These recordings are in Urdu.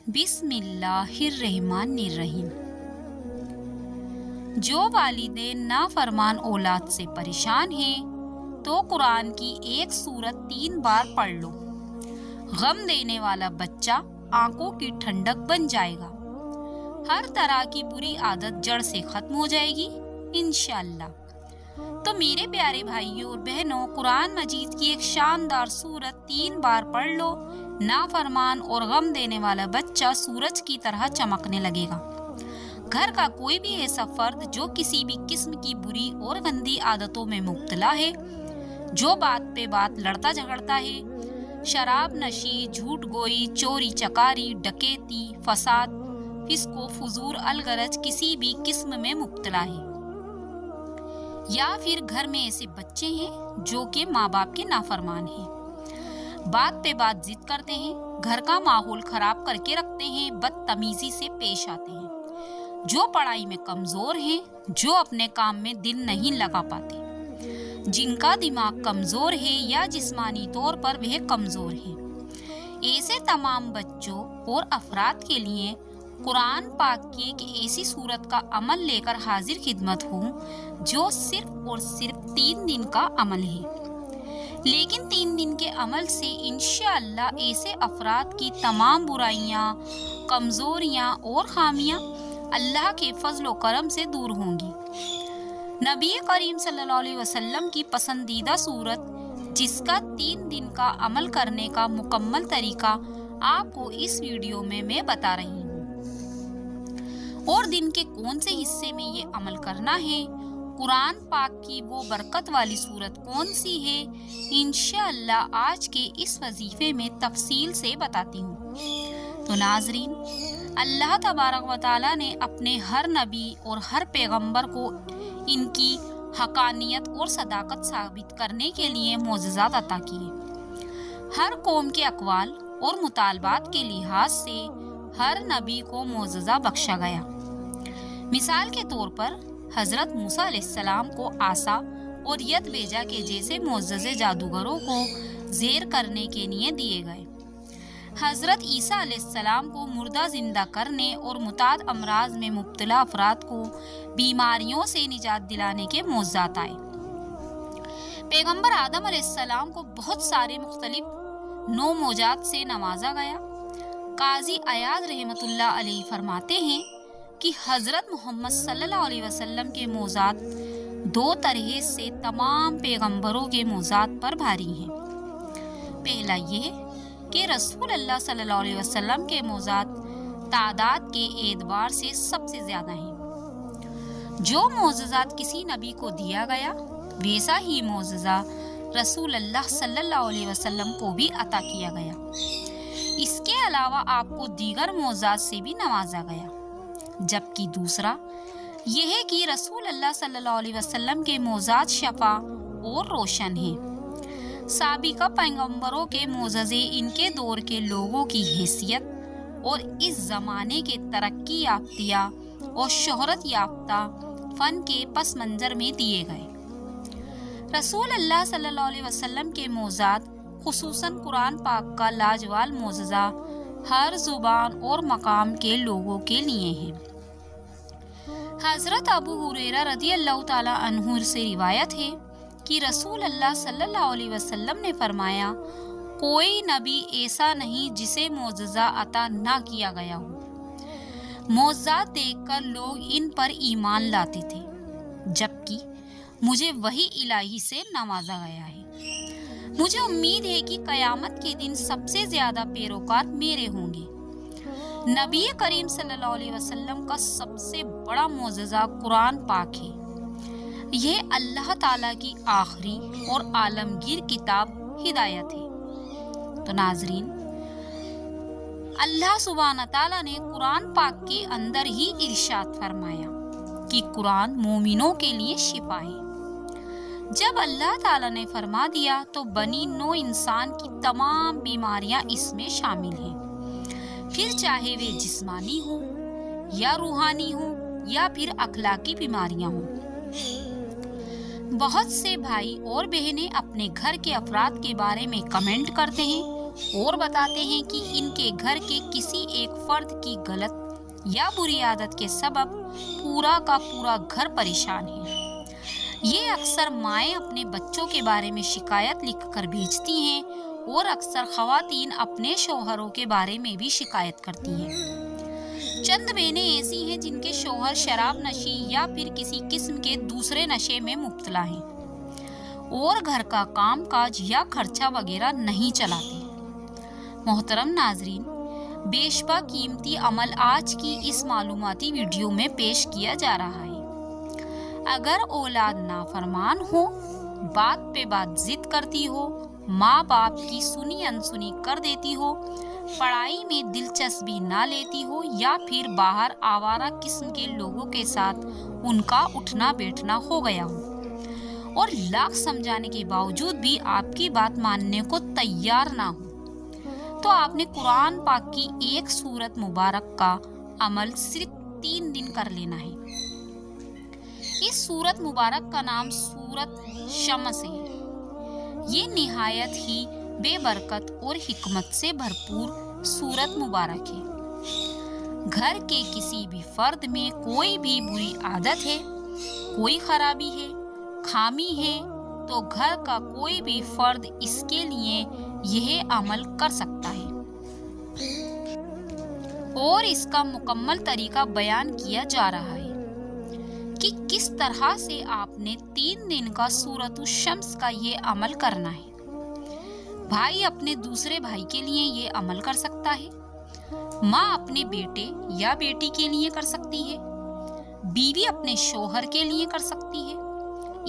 بسم اللہ الرحمن الرحیم۔ جو والدین نافرمان اولاد سے پریشان ہیں تو قرآن کی ایک سورت 3 بار پڑھ لو۔ غم دینے والا بچہ آنکھوں کی ٹھنڈک بن جائے گا۔ ہر طرح کی بری عادت جڑ سے ختم ہو جائے گی انشاءاللہ۔ تو میرے پیارے بھائیوں اور بہنوں، قرآن مجید کی ایک شاندار سورت 3 بار پڑھ لو، نافرمان اور غم دینے والا بچہ سورج کی طرح چمکنے لگے گا۔ گھر کا کوئی بھی ایسا فرد جو کسی بھی قسم کی بری اور گندی عادتوں میں مبتلا ہے، جو بات پہ بات لڑتا جھگڑتا ہے، شراب نشی، جھوٹ گوئی، چوری چکاری، ڈکیتی، فساد، فسق و فجور الغرض کسی بھی قسم میں مبتلا ہے، یا پھر گھر میں ایسے بچے ہیں جو کہ ماں باپ کے نافرمان ہیں، بات پہ بات ضد کرتے ہیں، گھر کا ماحول خراب کر کے رکھتے ہیں، بدتمیزی سے پیش آتے ہیں، جو پڑھائی میں کمزور ہیں، جو اپنے کام میں دل نہیں لگا پاتے، جن کا دماغ کمزور ہے یا جسمانی طور پر وہ کمزور ہیں، ایسے تمام بچوں اور افراد کے لیے قرآن پاک کی ایک ایسی صورت کا عمل لے کر حاضر خدمت ہوں جو صرف اور صرف 3 دن کا عمل ہے، لیکن 3 دن کے عمل سے انشاءاللہ ایسے افراد کی تمام برائیاں، کمزوریاں اور خامیاں اللہ کے فضل و کرم سے دور ہوں گی۔ نبی کریم صلی اللہ علیہ وسلم کی پسندیدہ صورت، جس کا 3 دن کا عمل کرنے کا مکمل طریقہ آپ کو اس ویڈیو میں بتا رہی ہوں، اور دن کے کون سے حصے میں یہ عمل کرنا ہے، قرآن پاک کی وہ برکت والی صورت کون سی ہے، انشاءاللہ آج کے اس وظیفے میں تفصیل سے بتاتی ہوں۔ تو ناظرین، اللہ تبارک و تعالیٰ نے اپنے ہر نبی اور ہر پیغمبر کو ان کی حقانیت اور صداقت ثابت کرنے کے لیے معجزات عطا کیے۔ ہر قوم کے اقوال اور مطالبات کے لحاظ سے ہر نبی کو معجزہ بخشا گیا۔ مثال کے طور پر حضرت موسیٰ علیہ السلام کو عصا اور ید بیجا کے جیسے معجزے جادوگروں کو زیر کرنے کے لیے دیے گئے۔ حضرت عیسیٰ علیہ السلام کو مردہ زندہ کرنے اور متعدد امراض میں مبتلا افراد کو بیماریوں سے نجات دلانے کے معجزات آئے۔ پیغمبر آدم علیہ السلام کو بہت سارے مختلف نو معجزات سے نوازا گیا۔ قاضی عیاض رحمۃ اللہ علیہ فرماتے ہیں کہ حضرت محمد صلی اللہ علیہ وسلم کے معجزات 2 طرح سے تمام پیغمبروں کے معجزات پر بھاری ہیں۔ پہلا یہ کہ رسول اللہ صلی اللہ علیہ وسلم کے معجزات تعداد کے اعتبار سے سب سے زیادہ ہیں۔ جو معجزات کسی نبی کو دیا گیا، ویسا ہی معجزہ رسول اللہ صلی اللہ علیہ وسلم کو بھی عطا کیا گیا۔ اس کے علاوہ آپ کو دیگر معجزات سے بھی نوازا گیا، جبکہ دوسرا یہ ہے کہ رسول اللہ صلی اللہ علیہ وسلم کے معجزات شفا اور روشن ہیں۔ سابقہ پیغمبروں کے معجزے ان کے دور کے لوگوں کی حیثیت اور اس زمانے کے ترقی یافتہ اور شہرت یافتہ فن کے پس منظر میں دیے گئے۔ رسول اللہ صلی اللہ علیہ وسلم کے معجزات، خصوصاً قرآن پاک کا لاجواب معجزہ، ہر زبان اور مقام کے لوگوں کے لیے ہیں۔ حضرت ابو ہریرہ رضی اللہ تعالی عنہ سے روایت ہے کہ رسول اللہ صلی اللہ علیہ وسلم نے فرمایا، کوئی نبی ایسا نہیں جسے معجزہ عطا نہ کیا گیا ہو۔ معجزات دیکھ کر لوگ ان پر ایمان لاتے تھے، جبکہ مجھے وحی الہی سے نوازا گیا ہے۔ مجھے امید ہے کہ قیامت کے دن سب سے زیادہ پیروکار میرے ہوں گے۔ نبی کریم صلی اللہ علیہ وسلم کا سب سے بڑا معجزہ قرآن پاک ہے۔ یہ اللہ تعالیٰ کی آخری اور عالمگیر کتاب ہدایت ہے۔ تو ناظرین، اللہ سبحانہ تعالیٰ نے قرآن پاک کے اندر ہی ارشاد فرمایا کہ قرآن مومنوں کے لیے شفا ہے۔ جب اللہ تعالیٰ نے فرما دیا تو بنی نو انسان کی تمام بیماریاں اس میں شامل ہیں، پھر چاہے وہ جسمانی ہوں یا روحانی ہوں یا پھر اخلاقی بیماریاں ہوں۔ بہت سے بھائی اور بہنیں اپنے گھر کے افراد کے بارے میں کمنٹ کرتے ہیں اور بتاتے ہیں کہ ان کے گھر کے کسی ایک فرد کی غلط یا بری عادت کے سبب پورا کا پورا گھر پریشان ہے۔ یہ اکثر مائیں اپنے بچوں کے بارے میں شکایت لکھ کر بھیجتی ہیں اور اکثر خواتین اپنے شوہروں کے بارے میں بھی شکایت کرتی ہیں۔ چند بہنیں ایسی ہیں جن کے شوہر شراب نشی یا پھر کسی قسم کے دوسرے نشے میں مبتلا ہیں اور گھر کا کام کاج یا خرچہ وغیرہ نہیں چلاتے۔ محترم ناظرین، بیشبہ قیمتی عمل آج کی اس معلوماتی ویڈیو میں پیش کیا جا رہا ہے۔ اگر اولاد نافرمان ہو، بات پہ بات ضد کرتی ہو، ماں باپ کی سنی انسنی کر دیتی ہو، پڑھائی میں دلچسپی نہ لیتی ہو یا پھر باہر آوارہ قسم کے لوگوں کے ساتھ ان کا اٹھنا بیٹھنا ہو گیا ہو اور لاکھ سمجھانے کے باوجود بھی آپ کی بات ماننے کو تیار نہ ہو، تو آپ نے قرآن پاک کی ایک سورت مبارک کا عمل صرف 3 دن کر لینا ہے۔ اس سورت مبارک کا نام سورت شمس ہے۔ یہ نہایت ہی بے برکت اور حکمت سے بھرپور سورت مبارک ہے۔ گھر کے کسی بھی فرد میں کوئی بھی بری عادت ہے، کوئی خرابی ہے، خامی ہے، تو گھر کا کوئی بھی فرد اس کے لیے یہ عمل کر سکتا ہے اور اس کا مکمل طریقہ بیان کیا جا رہا ہے کہ کس طرح سے آپ نے 3 دن کا سورۃ الشمس کا یہ عمل کرنا ہے۔ بھائی اپنے دوسرے بھائی کے لیے یہ عمل کر سکتا ہے، ماں اپنے بیٹے یا بیٹی کے لیے کر سکتی ہے، بیوی اپنے شوہر کے لیے کر سکتی ہے،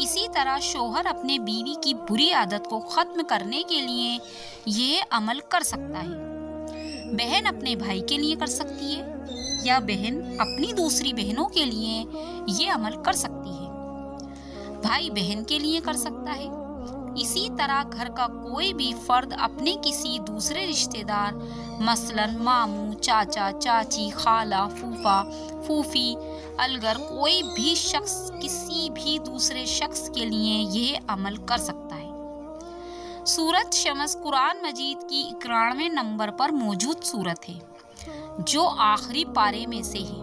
اسی طرح شوہر اپنے بیوی کی بری عادت کو ختم کرنے کے لیے یہ عمل کر سکتا ہے، بہن اپنے بھائی کے لیے کر سکتی ہے یا بہن اپنی دوسری بہنوں کے لیے یہ عمل کر سکتی ہے، بھائی بہن کے لیے کر سکتا ہے۔ اسی طرح گھر کا کوئی بھی فرد اپنے کسی دوسرے رشتہ دار، مثلاً ماموں، چاچا، چاچی، خالہ، پھوپھا، پھوپھی، الگر، کوئی بھی شخص کسی بھی دوسرے شخص کے لیے یہ عمل کر سکتا ہے۔ سورۃ شمس قرآن مجید کی 91 نمبر پر موجود سورت ہے جو آخری پارے میں سے ہے،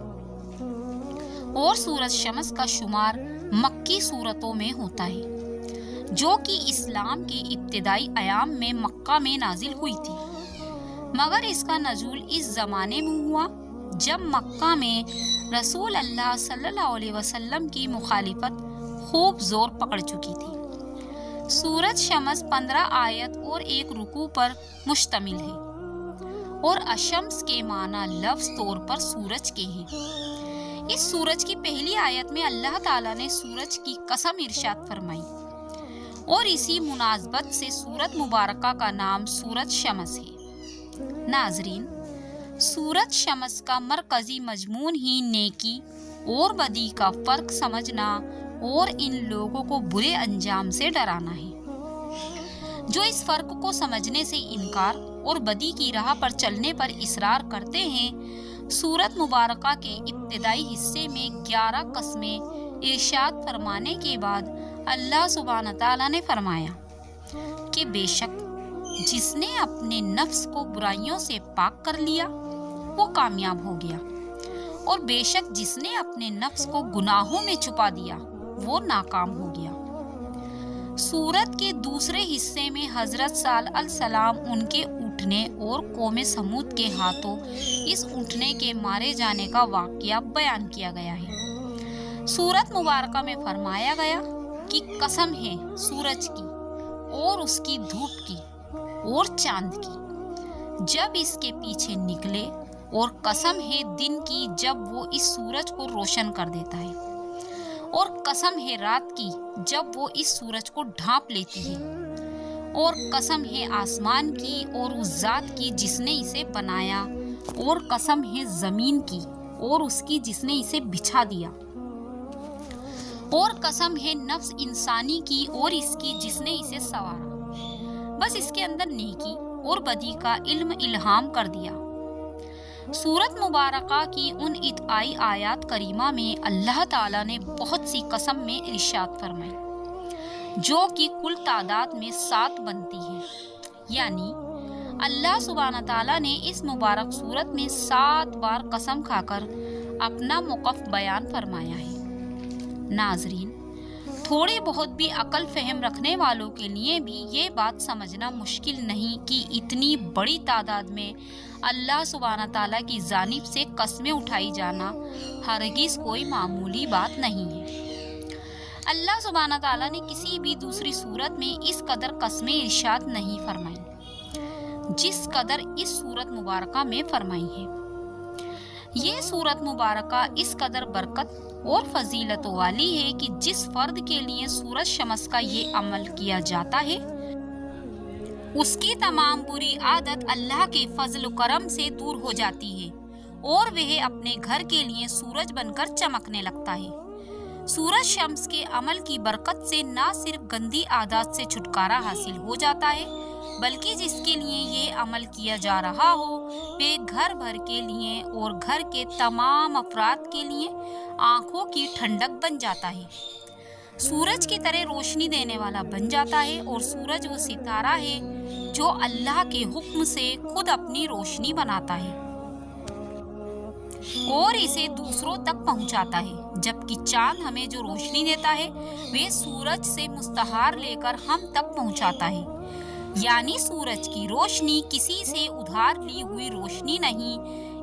اور سورۃ شمس کا شمار مکی سورتوں میں ہوتا ہے جو کہ اسلام کے ابتدائی ایام میں مکہ میں نازل ہوئی تھی، مگر اس کا نزول اس زمانے میں ہوا جب مکہ میں رسول اللہ صلی اللہ علیہ وسلم کی مخالفت خوب زور پکڑ چکی تھی۔ سورۃ شمس 15 آیت اور 1 رکوع پر مشتمل ہے اور الشمس کے معنی لفظ طور پر سورج کے ہیں۔ اس سورج کی پہلی آیت میں اللہ تعالیٰ نے سورج کی قسم ارشاد فرمائی اور اسی مناسبت سے سورت مبارکہ کا نام سورۃ شمس ہے۔ ناظرین، سورۃ شمس کا مرکزی مضمون ہی نیکی اور بدی کا فرق سمجھنا اور ان لوگوں کو برے انجام سے ڈرانا ہے جو اس فرق کو سمجھنے سے انکار اور بدی کی راہ پر چلنے پر اصرار کرتے ہیں۔ سورت مبارکہ کے ابتدائی حصے میں 11 قسمیں ارشاد فرمانے کے بعد اللہ سبحانہ تعالیٰ نے فرمایا کہ بے شک جس نے اپنے نفس کو برائیوں سے پاک کر لیا وہ کامیاب ہو گیا، اور بے شک جس نے اپنے نفس کو گناہوں میں چھپا دیا وہ ناکام ہو گیا۔ سورت کے دوسرے حصے میں حضرت صالح علیہ السلام ان کے اٹھنے اور قوم سمود کے ہاتھوں اس اٹھنے کے مارے جانے کا واقعہ بیان کیا گیا ہے۔ سورت مبارکہ میں فرمایا گیا کہ قسم ہے سورج کی اور اس کی دھوپ کی اور چاند کی جب اس کے پیچھے نکلے، اور قسم ہے دن کی جب وہ اس سورج کو روشن کر دیتا ہے، اور قسم ہے رات کی جب وہ اس سورج کو ڈھانپ لیتی ہے، اور قسم ہے آسمان کی اور اس ذات کی جس نے اسے بنایا، اور قسم ہے زمین کی اور اس کی جس نے اسے بچھا دیا، اور قسم ہے نفس انسانی کی اور اس کی جس نے اسے سنوارا، بس اس کے اندر نیکی اور بدی کا علم الہام کر دیا۔ سورت مبارکہ کی ان ابتدائی آیات کریمہ میں اللہ تعالیٰ نے بہت سی قسم میں ارشاد فرمائی جو کہ کل تعداد میں 7 بنتی ہے، یعنی اللہ سبحانہ تعالیٰ نے اس مبارک سورت میں 7 بار قسم کھا کر اپنا موقف بیان فرمایا ہے۔ ناظرین، تھوڑی بہت بھی عقل فہم رکھنے والوں کے لیے بھی یہ بات سمجھنا مشکل نہیں کہ اتنی بڑی تعداد میں اللہ سبحانہ تعالیٰ کی جانب سے قسمیں اٹھائی جانا ہرگز کوئی معمولی بات نہیں ہے۔ اللہ سبحانہ تعالیٰ نے کسی بھی دوسری صورت میں اس قدر قسمیں ارشاد نہیں فرمائیں جس قدر اس صورت مبارکہ میں فرمائی ہے۔ یہ صورت مبارکہ اس قدر برکت اور فضیلت والی ہے کہ جس فرد کے لیے سورج شمس کا یہ عمل کیا جاتا ہے اس کی تمام بری عادت اللہ کے فضل و کرم سے دور ہو جاتی ہے اور وہ اپنے گھر کے لیے سورج بن کر چمکنے لگتا ہے۔ سورج شمس کے عمل کی برکت سے نہ صرف گندی عادات سے چھٹکارا حاصل ہو جاتا ہے بلکہ جس کے لیے یہ عمل کیا جا رہا ہو وہ گھر بھر کے لیے اور گھر کے تمام افراد کے لیے آنکھوں کی ٹھنڈک بن جاتا ہے، سورج کی طرح روشنی دینے والا بن جاتا ہے۔ اور سورج وہ ستارہ ہے جو اللہ کے حکم سے خود اپنی روشنی بناتا ہے اور اسے دوسروں تک پہنچاتا ہے، جبکہ چاند ہمیں جو روشنی دیتا ہے وہ سورج سے مستعار لے کر ہم تک پہنچاتا ہے۔ یعنی سورج کی روشنی کسی سے ادھار لی ہوئی روشنی نہیں۔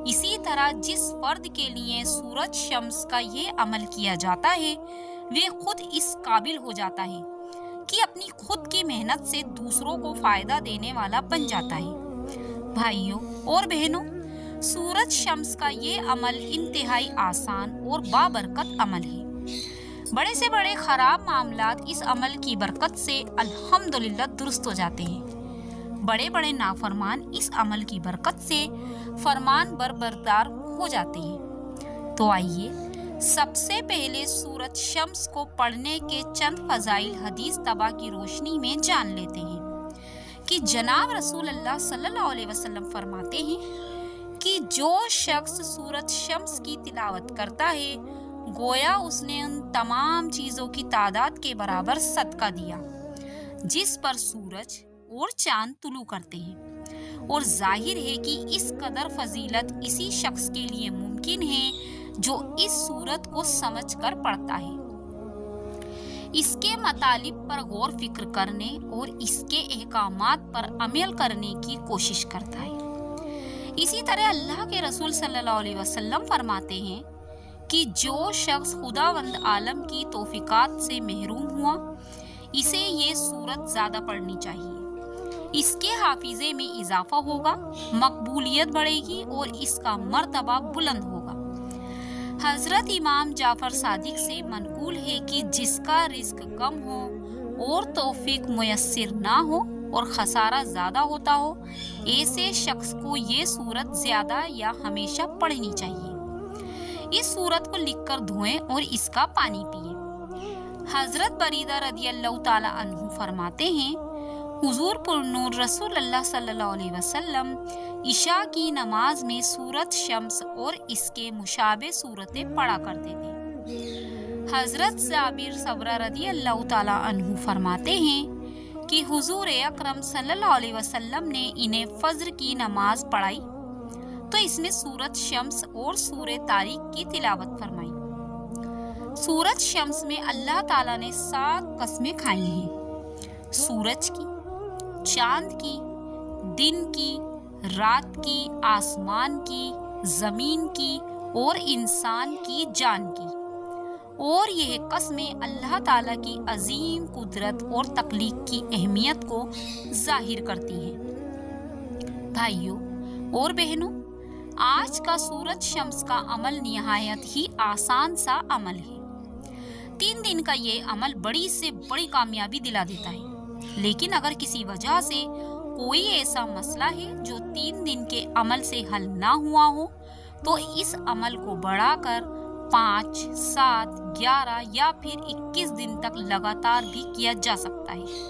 اسی طرح جس فرد کے لیے سورج شمس کا یہ عمل کیا جاتا ہے وہ خود اس قابل ہو جاتا ہے کہ اپنی خود کی محنت سے دوسروں کو فائدہ دینے والا بن جاتا ہے۔ بھائیوں اور بہنوں، سورج شمس کا یہ عمل انتہائی آسان اور بابرکت عمل ہے۔ بڑے سے بڑے خراب معاملات اس عمل کی برکت سے الحمدللہ درست ہو جاتے ہیں۔ بڑے بڑے نافرمان اس عمل کی برکت سے فرمان بردار ہو جاتے ہیں۔ تو آئیے سب سے پہلے سورج شمس کو پڑھنے کے چند فضائل حدیث طبع کی روشنی میں جان لیتے ہیں کہ جناب رسول اللہ صلی اللہ علیہ وسلم فرماتے ہیں کہ جو شخص سورج شمس کی تلاوت کرتا ہے گویا اس نے ان تمام چیزوں کی تعداد کے برابر صدقہ دیا جس پر سورج اور چاند طلوع کرتے ہیں، اور ظاہر ہے کہ اس قدر فضیلت اسی شخص کے لیے ممکن ہے جو اس سورت کو سمجھ کر پڑھتا ہے، اس کے مطالب پر غور فکر کرنے اور اس کے احکامات پر عمل کرنے کی کوشش کرتا ہے۔ اسی طرح اللہ کے رسول صلی اللہ علیہ وسلم فرماتے ہیں کہ جو شخص خداوند عالم کی توفیقات سے محروم ہوا اسے یہ سورت زیادہ پڑھنی چاہیے، اس کے حافظے میں اضافہ ہوگا، مقبولیت بڑھے گی اور اس کا مرتبہ بلند ہوگا۔ حضرت امام جعفر صادق سے منقول ہے کہ جس کا رزق کم ہو اور توفیق میسر نہ ہو اور خسارہ زیادہ ہوتا ہو ایسے شخص کو یہ سورت زیادہ یا ہمیشہ پڑھنی چاہیے۔ اس سورت کو لکھ کر دھوئیں اور اس کا پانی پیئیں۔ حضرت بریدہ رضی اللہ تعالی عنہ فرماتے ہیں حضور پرنور رسول اللہ صلی اللہ علیہ وسلم عشاء کی نماز میں سورت شمس اور اس کے مشابہ سورتیں پڑھا کرتے تھے۔ حضرت جابر صبرہ رضی اللہ تعالی عنہ فرماتے ہیں کہ حضور اکرم صلی اللہ علیہ وسلم نے انہیں فجر کی نماز پڑھائی تو اس میں سورت شمس اور سورہ طارق کی تلاوت فرمائی۔ سورت شمس میں اللہ تعالیٰ نے 7 قسمیں کھائی ہیں، سورج کی، چاند کی، دن کی، رات کی، آسمان کی، زمین کی اور انسان کی جان کی، اور یہ قسمیں اللہ تعالیٰ کی عظیم قدرت اور تخلیق کی اہمیت کو ظاہر کرتی ہیں۔ بھائیوں اور بہنوں، آج کا سورج شمس کا عمل نہایت ہی آسان سا عمل ہے۔ 3 دن کا یہ عمل بڑی سے بڑی کامیابی دلا دیتا ہے، لیکن اگر کسی وجہ سے کوئی ایسا مسئلہ ہے جو 3 دن کے عمل سے حل نہ ہوا ہو تو اس عمل کو بڑھا کر 5، 7، 11 یا پھر 21 دن تک لگاتار بھی کیا جا سکتا ہے۔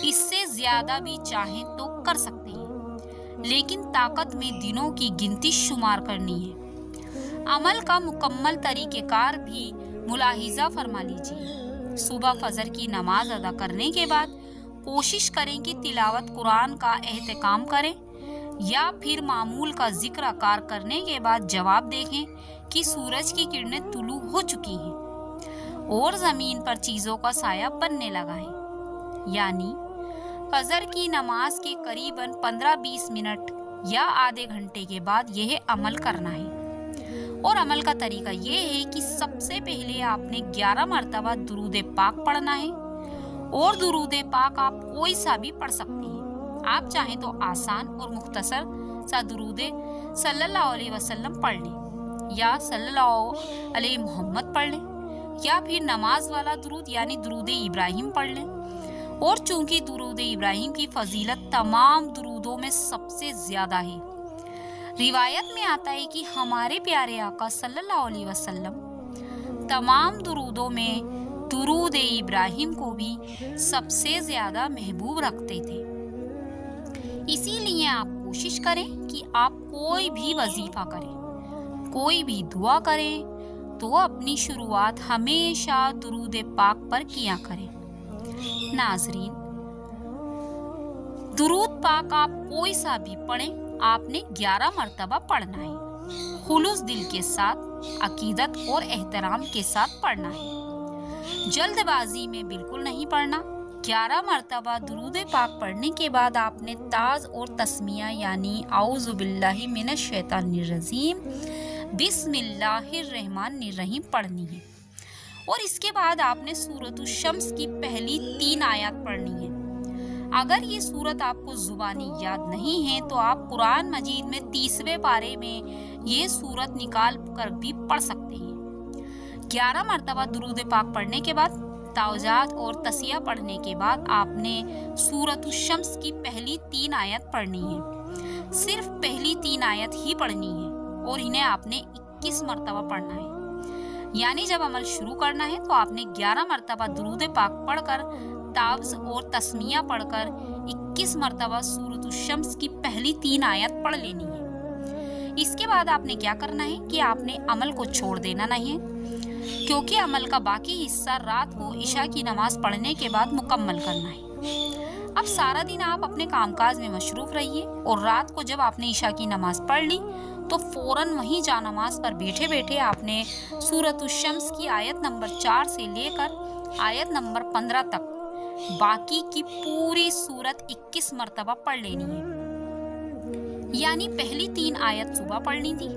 اس سے زیادہ بھی چاہیں تو کر سکتے ہیں، لیکن طاقت میں دنوں کی گنتی شمار کرنی ہے۔ عمل کا مکمل طریقہ کار بھی ملاحظہ فرما لیجیے۔ صبح فجر کی نماز ادا کرنے کے بعد کوشش کریں کہ تلاوت قرآن کا اہتمام کریں یا پھر معمول کا ذکر آکار کرنے کے بعد جواب دیکھیں کہ سورج کی کرنیں طلوع ہو چکی ہیں اور زمین پر چیزوں کا سایہ بننے لگا ہے، یعنی فجر کی نماز کے قریباً 15-20 منٹ یا آدھے گھنٹے کے بعد یہ عمل کرنا ہے۔ اور عمل کا طریقہ یہ ہے کہ سب سے پہلے آپ نے 11 مرتبہ درود پاک پڑھنا ہے، اور درود پاک آپ کوئی سا بھی پڑھ سکتے ہیں۔ آپ چاہیں تو آسان اور مختصر سا درود صلی اللہ علیہ وسلم پڑھ لیں، یا صلی اللہ علیہ محمد پڑھ لیں، یا پھر نماز والا درود یعنی درود ابراہیم پڑھ لیں۔ اور چونکہ درود ابراہیم کی فضیلت تمام درودوں میں سب سے زیادہ ہے، روایت میں آتا ہے کہ ہمارے پیارے آقا صلی اللہ علیہ وسلم تمام درودوں میں درود ابراہیم کو بھی سب سے زیادہ محبوب رکھتے تھے۔ اسی لیے آپ کوشش کریں کہ آپ کوئی بھی وظیفہ کریں، کوئی بھی دعا کریں تو اپنی شروعات ہمیشہ درود پاک پر کیا کریں۔ ناظرین، درود پاک آپ کوئی سا بھی پڑھیں، آپ نے 11 مرتبہ پڑھنا ہے، خلوص دل کے ساتھ، عقیدت اور احترام کے ساتھ پڑھنا ہے، جلد بازی میں بالکل نہیں پڑھنا۔ 11 مرتبہ درود پاک پڑھنے کے بعد آپ نے تاز اور تسمیہ یعنی اعوذ باللہ من الشیطان الرجیم، بسم اللہ الرحمن الرحیم پڑھنی ہے، اور اس کے بعد آپ نے سورۃ الشمس کی پہلی 3 آیات پڑھنی ہے۔ اگر یہ سورت آپ کو زبانی یاد نہیں ہے تو آپ قرآن مجید میں 30ویں پارے میں یہ سورت نکال کر بھی پڑھ سکتے ہیں۔ 11 مرتبہ درود پاک پڑھنے کے بعد تعویذات اور تسیہ پڑھنے کے بعد آپ نے سورۃ الشمس کی پہلی 3 آیت پڑھنی ہے، صرف پہلی 3 آیت ہی پڑھنی ہے، اور انہیں آپ نے 21 مرتبہ پڑھنا ہے۔ یعنی جب عمل شروع کرنا ہے تو آپ نے 11 مرتبہ درود پاک پڑھ کر تعوذ اور تسمیہ پڑھ کر 21 مرتبہ سورۃ الشمس کی پہلی 3 آیت پڑھ لینی ہے۔ اس کے بعد آپ نے کیا کرنا ہے کہ آپ نے عمل کو چھوڑ دینا نہیں ہے، کیونکہ عمل کا باقی حصہ رات کو عشاء کی نماز پڑھنے کے بعد مکمل کرنا ہے۔ اب سارا دن آپ اپنے کام کاج میں مصروف رہیے، اور رات کو جب آپ نے عشاء کی نماز پڑھ لی تو فوراً وہیں جا نماز پر بیٹھے بیٹھے آپ نے سورۃ الشمس کی آیت نمبر 4 سے لے کر آیت نمبر 15 تک باقی کی پوری سورت 21 مرتبہ پڑھ لینی ہے۔ یعنی پہلی 3 آیت صبح پڑھنی تھی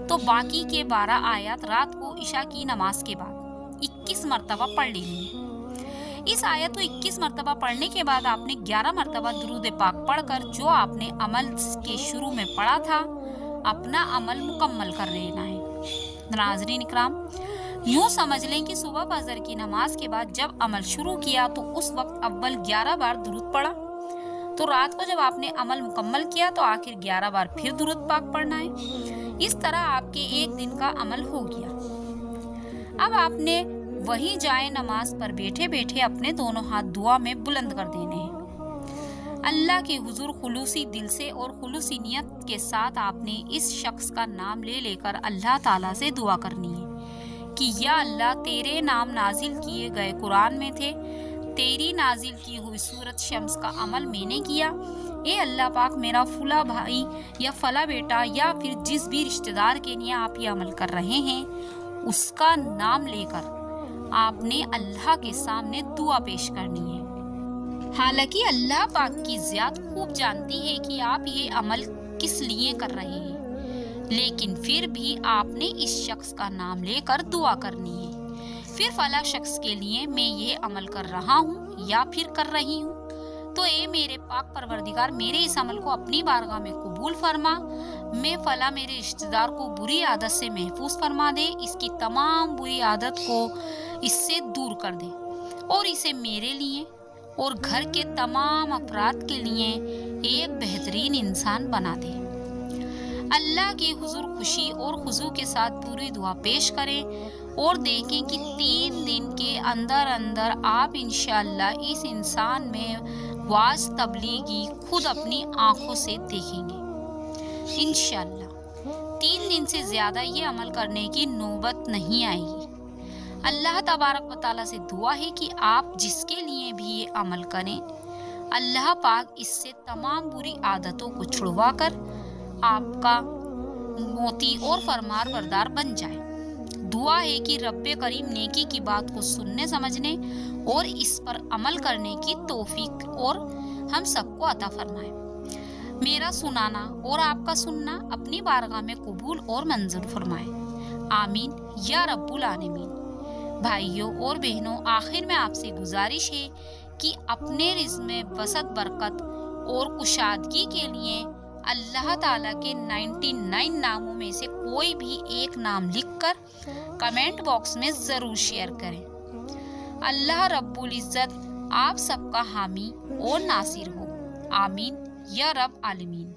تو باقی کے 12 آیات رات کو عشاء کی نماز کے بعد 21 مرتبہ پڑھ لینی ہے۔ اس آیت کو 21 مرتبہ پڑھنے کے بعد آپ نے 11 مرتبہ درود پاک پڑھ کر جو آپ نے عمل کے شروع میں پڑھا تھا اپنا عمل مکمل کر لینا ہے۔ ناظرین اکرام، یوں سمجھ لیں کہ صبح فجر کی نماز کے بعد جب عمل شروع کیا تو اس وقت اول 11 بار درود پڑھا، تو رات کو جب آپ نے عمل مکمل کیا تو آخر 11 بار پھر درود پاک پڑھنا ہے۔ اس طرح آپ کے ایک دن کا عمل ہو گیا۔ اب آپ نے وہیں جائے نماز پر بیٹھے بیٹھے اپنے دونوں ہاتھ دعا میں بلند کر دینے ہیں۔ اللہ کے حضور خلوصی دل سے اور خلوصی نیت کے ساتھ آپ نے اس شخص کا نام لے لے کر اللہ تعالیٰ سے دعا کرنی ہے کہ یا اللہ، تیرے نام نازل کیے گئے قرآن میں تھے، تیری نازل کی ہوئی سورت شمس کا عمل میں نے کیا، اے اللہ پاک میرا فلاں بھائی یا فلاں بیٹا یا پھر جس بھی رشتہ دار کے لیے آپ یہ عمل کر رہے ہیں اس کا نام لے کر آپ نے اللہ کے سامنے دعا پیش کرنی ہے۔ حالانکہ اللہ پاک کی ذات خوب جانتی ہے کہ آپ یہ عمل کس لیے کر رہے ہیں، لیکن پھر بھی آپ نے اس شخص کا نام لے کر دعا کرنی ہے۔ پھر فلاں شخص کے لیے میں یہ عمل کر رہا ہوں یا پھر کر رہی ہوں، تو اے میرے پاک پروردگار میرے اس عمل کو اپنی بارگاہ میں قبول فرما، میں فلاں میرے رشتہ دار کو بری عادت سے محفوظ فرما دے، اس کی تمام بری عادت کو اس سے دور کر دے، اور اسے میرے لیے اور گھر کے تمام افراد کے لیے ایک بہترین انسان بنا دے۔ اللہ کے حضور خوشی اور خضوع کے ساتھ پوری دعا پیش کریں اور دیکھیں کہ 3 دن کے اندر اندر آپ انشاءاللہ اس انسان میں واعظ تبلیغی خود اپنی آنکھوں سے دیکھیں گے۔ انشاءاللہ 3 دن سے زیادہ یہ عمل کرنے کی نوبت نہیں آئے گی۔ اللہ تبارک و تعالیٰ سے دعا ہے کہ آپ جس کے لیے بھی یہ عمل کریں اللہ پاک اس سے تمام بری عادتوں کو چھڑوا کر آپ کا موتی اور فرمان بردار بن جائے۔ دعا ہے کہ رب کریم نیکی کی بات کو سننے سمجھنے اور اس پر عمل کرنے کی توفیق اور ہم سب کو عطا فرمائے۔ میرا سنانا اور آپ کا سننا اپنی بارگاہ میں قبول اور منظور فرمائے، آمین یا رب العالمین۔ بھائیوں اور بہنوں، آخر میں آپ سے گزارش ہے کہ اپنے رزق میں وسعت، برکت اور کشادگی کے لیے اللہ تعالیٰ کے 99 ناموں میں سے کوئی بھی ایک نام لکھ کر کمنٹ باکس میں ضرور شیئر کریں۔ اللہ رب العزت آپ سب کا حامی اور ناصر ہو، آمین یا رب العالمین۔